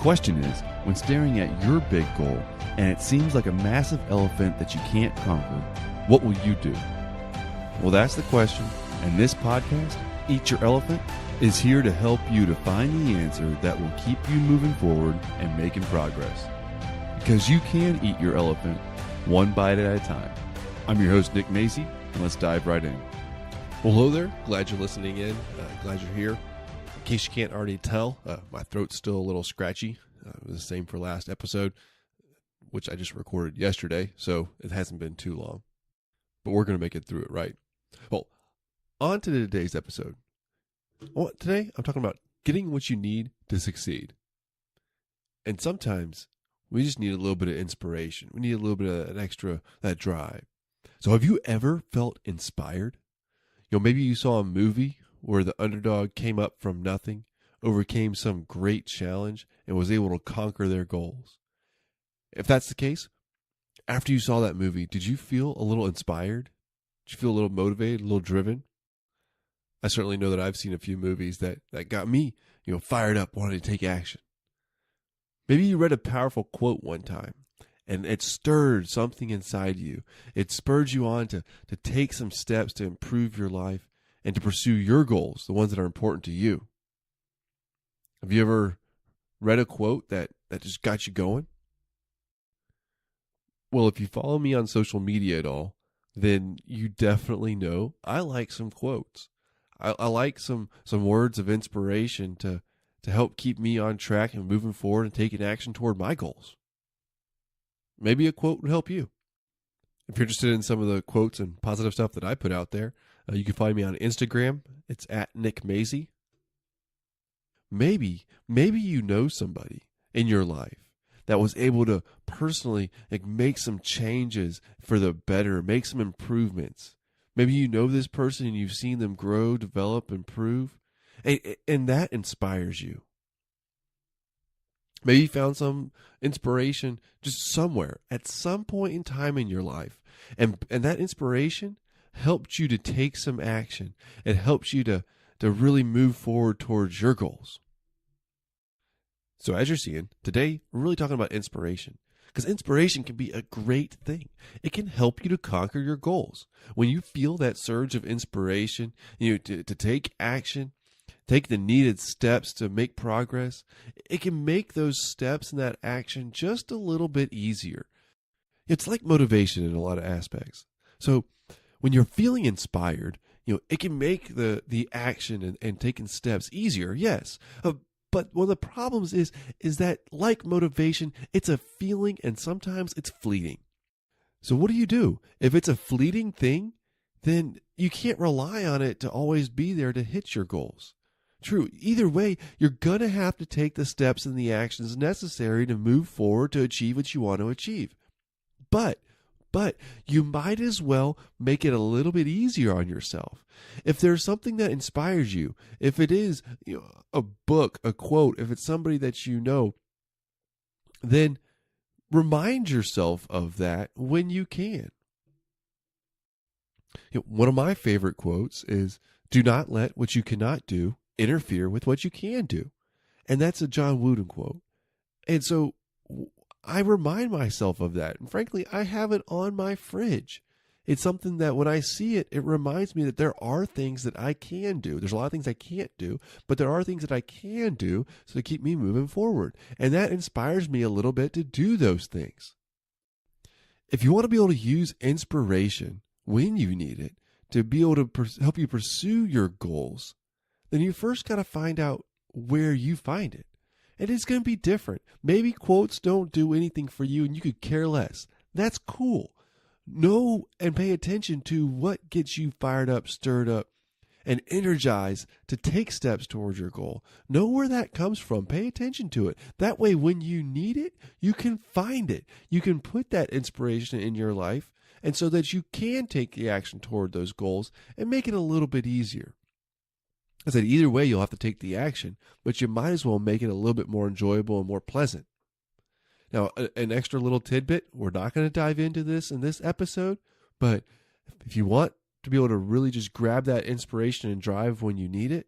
question is, when staring at your big goal and it seems like a massive elephant that you can't conquer, what will you do? Well, that's the question, and this podcast, Eat Your Elephant, is here to help you to find the answer that will keep you moving forward and making progress. Because you can eat your elephant one bite at a time. I'm your host, Nick Macy, and let's dive right in. Well, hello there. Glad you're listening in. Glad you're here. In case you can't already tell, my throat's still a little scratchy. It was the same for last episode, which I just recorded yesterday, so it hasn't been too long. But we're going to make it through it, right? Well, on to today's episode. Today, I'm talking about getting what you need to succeed. And sometimes we just need a little bit of inspiration. We need a little bit of that drive. So have you ever felt inspired? Maybe you saw a movie where the underdog came up from nothing, overcame some great challenge, and was able to conquer their goals. If that's the case, after you saw that movie, did you feel a little inspired? Did you feel a little motivated, a little driven? I certainly know that I've seen a few movies that got me, fired up, wanting to take action. Maybe you read a powerful quote one time, and it stirred something inside you. It spurred you on to take some steps to improve your life and to pursue your goals, the ones that are important to you. Have you ever read a quote that just got you going? Well, if you follow me on social media at all, then you definitely know I like some quotes. I like some words of inspiration to help keep me on track and moving forward and taking action toward my goals. Maybe a quote would help you. If you're interested in some of the quotes and positive stuff that I put out there, you can find me on Instagram. It's at Nick Macy. Maybe you know somebody in your life that was able to personally make some changes for the better, make some improvements. Maybe you know this person and you've seen them grow, develop, improve, and that inspires you. Maybe you found some inspiration just somewhere at some point in time in your life. And that inspiration helped you to take some action. It helps you to really move forward towards your goals. So as you're seeing, today we're really talking about inspiration. Because inspiration can be a great thing. It can help you to conquer your goals. When you feel that surge of inspiration, to take action, take the needed steps to make progress, it can make those steps and that action just a little bit easier. It's like motivation in a lot of aspects. So when you're feeling inspired, it can make the action and taking steps easier, yes. But one of the problems is that, like motivation, it's a feeling and sometimes it's fleeting. So what do? If it's a fleeting thing, then you can't rely on it to always be there to hit your goals. True, either way, you're going to have to take the steps and the actions necessary to move forward to achieve what you want to achieve. But you might as well make it a little bit easier on yourself. If there's something that inspires you, if it is a book, a quote, if it's somebody that you know, then remind yourself of that when you can. One of my favorite quotes is, "Do not let what you cannot do interfere with what you can do." And that's a John Wooden quote. And so I remind myself of that. And frankly, I have it on my fridge. It's something that when I see it, it reminds me that there are things that I can do. There's a lot of things I can't do, but there are things that I can do so to keep me moving forward. And that inspires me a little bit to do those things. If you want to be able to use inspiration when you need it to be able to help you pursue your goals, then you first got to find out where you find it. And it's going to be different. Maybe quotes don't do anything for you and you could care less. That's cool. Know and pay attention to what gets you fired up, stirred up, and energized to take steps towards your goal. Know where that comes from. Pay attention to it. That way, when you need it, you can find it. You can put that inspiration in your life, and so that you can take the action toward those goals and make it a little bit easier. I said, either way, you'll have to take the action, but you might as well make it a little bit more enjoyable and more pleasant. Now, an extra little tidbit, we're not going to dive into this in this episode, but if you want to be able to really just grab that inspiration and drive when you need it,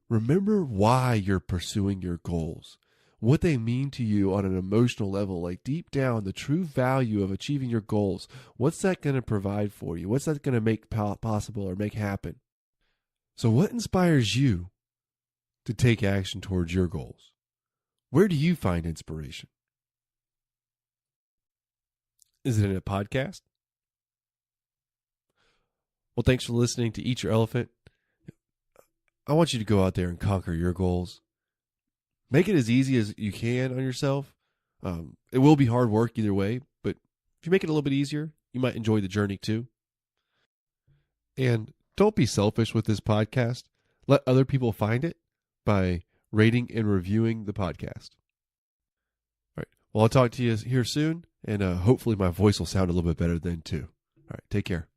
remember why you're pursuing your goals. what they mean to you on an emotional level, like deep down, the true value of achieving your goals. What's that going to provide for you? What's that going to make possible or make happen? So what inspires you to take action towards your goals? Where do you find inspiration? Is it in a podcast? Well, thanks for listening to Eat Your Elephant. I want you to go out there and conquer your goals. Make it as easy as you can on yourself. It will be hard work either way, but if you make it a little bit easier, you might enjoy the journey too. And don't be selfish with this podcast. Let other people find it by rating and reviewing the podcast. All right. Well, I'll talk to you here soon, and hopefully my voice will sound a little bit better then too. All right. Take care.